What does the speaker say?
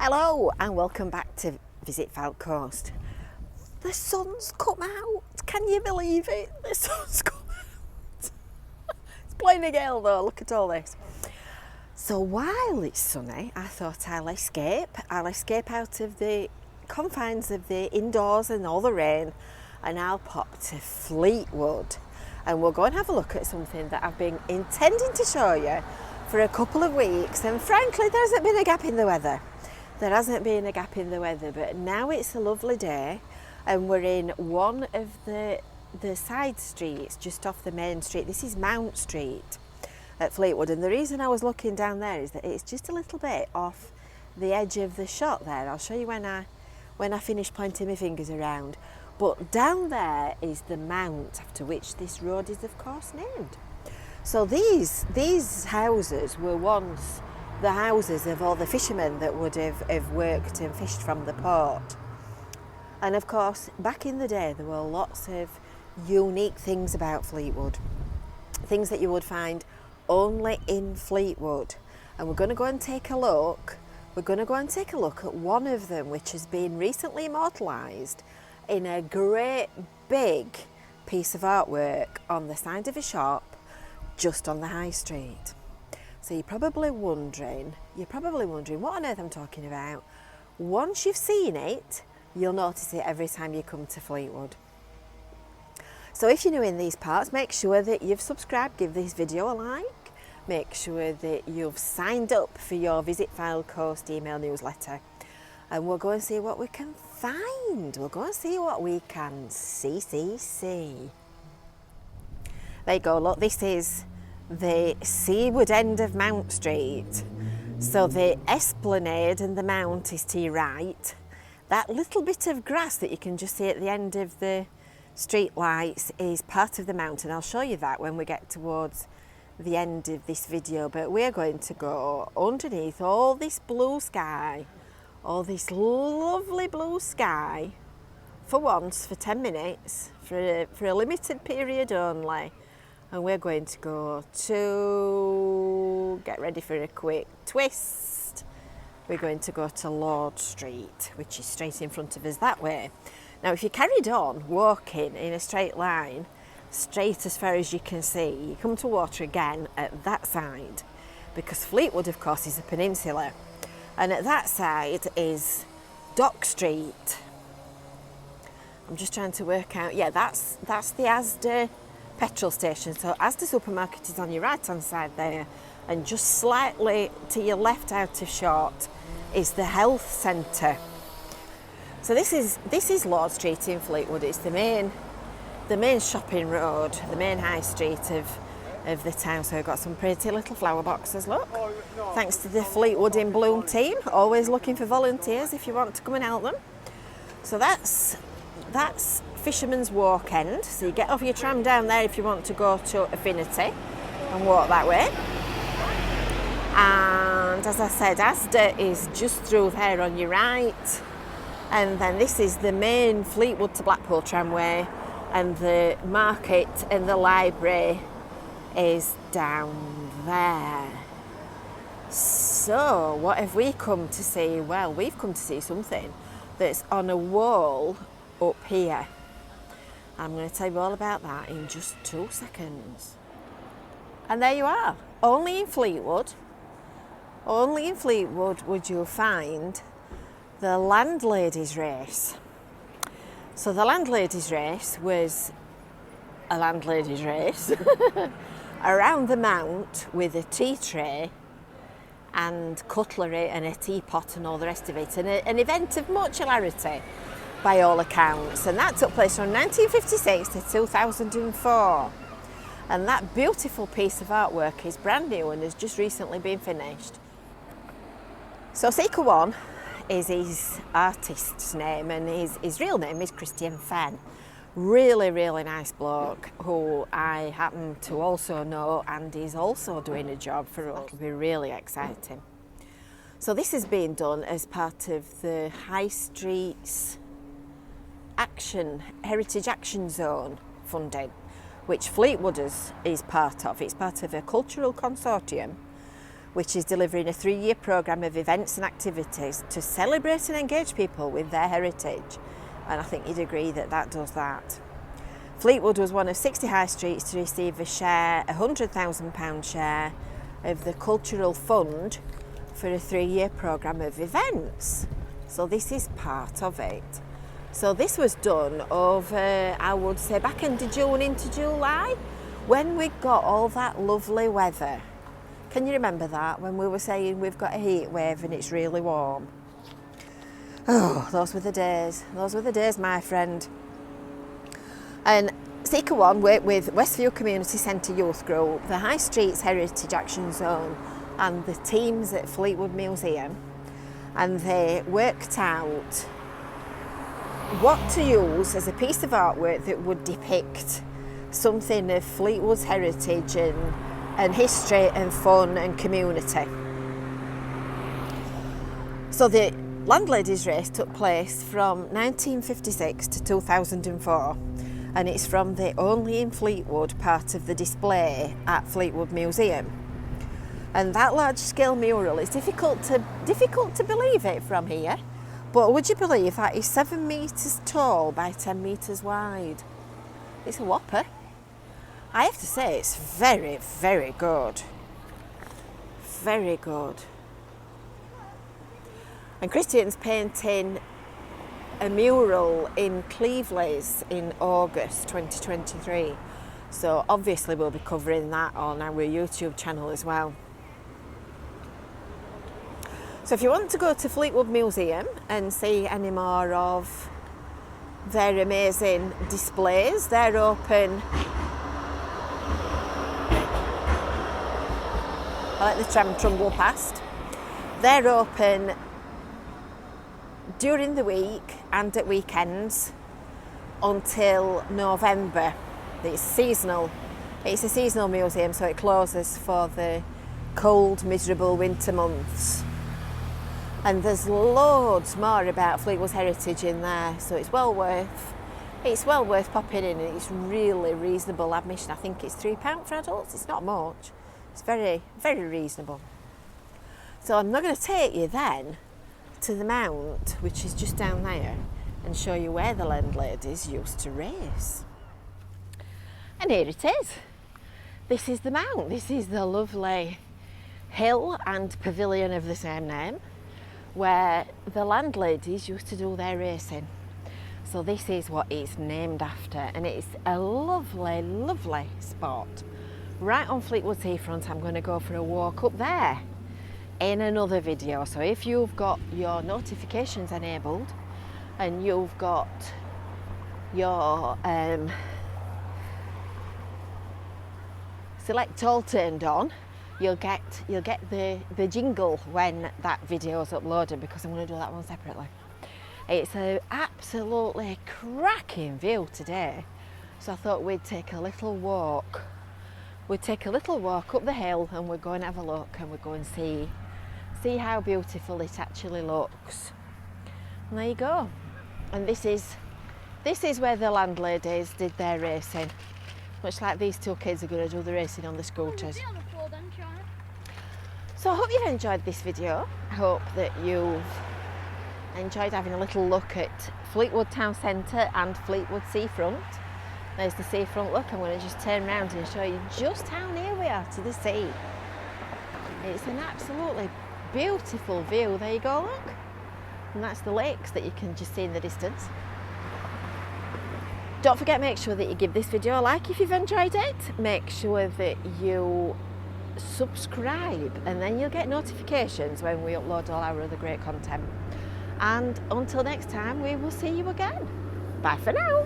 Hello and welcome back to Visit Fylde Coast. The sun's come out. Can you believe it? The sun's come out. It's playing a gale though, look at all this. So while it's sunny, I thought I'll escape out of the confines of the indoors and all the rain, and I'll pop to Fleetwood and we'll go and have a look at something that I've been intending to show you for a couple of weeks, and frankly there hasn't been a gap in the weather. But now it's a lovely day and we're in one of the side streets just off the main street. This is Mount Street at Fleetwood, and the reason I was looking down there is that it's just a little bit off the edge of the shot there. I'll show you when I finish pointing my fingers around. But down there is the mount after which this road is of course named. So these houses were once the houses of all the fishermen that would have worked and fished from the port. And of course, back in the day, there were lots of unique things about Fleetwood, things that you would find only in Fleetwood. And we're going to go and take a look. We're going to go and take a look at one of them, which has been recently immortalised in a great big piece of artwork on the side of a shop just on the high street. So you're probably wondering what on earth I'm talking about. Once you've seen it, you'll notice it every time you come to Fleetwood. So if you're new in these parts, make sure that you've subscribed, give this video a like, make sure that you've signed up for your Visit Fylde Coast email newsletter, and we'll go and see what we can find. We'll go and see what we can see. There you go, look, this is the seaward end of Mount Street. So the esplanade and the mount is to your right. That little bit of grass that you can just see at the end of the street lights is part of the mount, and I'll show you that when we get towards the end of this video. But we're going to go underneath all this blue sky, all this lovely blue sky, for once, for 10 minutes, for a limited period only. And we're going to go to, get ready for a quick twist, we're going to go to Lord Street, which is straight in front of us that way. Now if you carried on walking in a straight line, straight as far as you can see, you come to water again at that side, because Fleetwood of course is a peninsula, and at that side is Dock Street. I'm just trying to work out, yeah, that's the HSHAZ petrol station. So Asda supermarket is on your right hand side there, and just slightly to your left out of shot is the health centre. So this is Lord Street in Fleetwood. It's the main shopping road, the main high street of the town. So we've got some pretty little flower boxes, look, thanks to the Fleetwood in Bloom team, always looking for volunteers if you want to come and help them. So that's Fisherman's Walk End. So you get off your tram down there if you want to go to Affinity and walk that way. And as I said, Asda is just through there on your right. And then this is the main Fleetwood to Blackpool tramway, and the market and the library is down there. So what have we come to see? Well, we've come to see something that's on a wall up here. I'm going to tell you all about that in just 2 seconds. And there you are. Only in Fleetwood would you find the landlady's race. So the landlady's race was a landlady's race around the mount with a tea tray and cutlery and a teapot and all the rest of it, and an event of much hilarity by all accounts, and that took place from 1956 to 2004. And that beautiful piece of artwork is brand new and has just recently been finished. So Seeker One is his artist's name, and his real name is Christian Fenn. Really nice bloke who I happen to also know, and is also doing a job for us. It'll be really exciting. So this is being done as part of the High Street's Heritage Action Zone funding, which Fleetwood is part of. It's part of a cultural consortium which is delivering a 3-year programme of events and activities to celebrate and engage people with their heritage. And I think you'd agree that that does that. Fleetwood was one of 60 high streets to receive a share, £100,000 share of the cultural fund for a 3-year programme of events. So this is part of it. So this was done over, I would say, back into June into July, when we got all that lovely weather. Can you remember that, when we were saying we've got a heat wave and it's really warm? Oh, those were the days, my friend. And Seeker One worked with Westview Community Centre Youth Group, the High Streets Heritage Action Zone and the teams at Fleetwood Museum, and they worked out what to use as a piece of artwork that would depict something of Fleetwood's heritage and history and fun and community. So the Landladies race took place from 1956 to 2004, and it's from the Only in Fleetwood part of the display at Fleetwood Museum. And that large-scale mural is difficult to believe it from here, but would you believe that is 7 metres tall by 10 metres wide? It's a whopper. I have to say it's very, very good. Very good. And Christian's painting a mural in Cleveley's in August 2023. So obviously we'll be covering that on our YouTube channel as well. So if you want to go to Fleetwood Museum and see any more of their amazing displays, they're open. I let the tram trundle past. They're open during the week and at weekends until November. It's seasonal. It's a seasonal museum, so it closes for the cold, miserable winter months. And there's loads more about Fleetwood's heritage in there, so it's well worth popping in, and it's really reasonable admission. I think it's £3 for adults. It's not much. It's very, very reasonable. So I'm not going to take you then to the Mount, which is just down there, and show you where the Landladies used to race. And here it is. This is the Mount. This is the lovely hill and pavilion of the same name, where the Landladies used to do their racing. So this is what it's named after, and it's a lovely, lovely spot. Right on Fleetwood seafront. I'm going to go for a walk up there in another video. So if you've got your notifications enabled and you've got your select all turned on, you'll get the jingle when that video is uploaded, because I'm going to do that one separately. It's an absolutely cracking view today, so I thought we'd take a little walk. We'd take a little walk up the hill, and we'll go and have a look, and we'll go and see how beautiful it actually looks. And there you go. And this is where the Landladies did their racing, much like these two kids are going to do the racing on the scooters. So I hope you've enjoyed this video. I hope that you've enjoyed having a little look at Fleetwood Town Centre and Fleetwood Seafront. There's the seafront look. I'm going to just turn around and show you just how near we are to the sea. It's an absolutely beautiful view. There you go, look. And that's the lakes that you can just see in the distance. Don't forget, make sure that you give this video a like if you've enjoyed it. Make sure that you subscribe, and then you'll get notifications when we upload all our other great content. And until next time, we will see you again. Bye for now.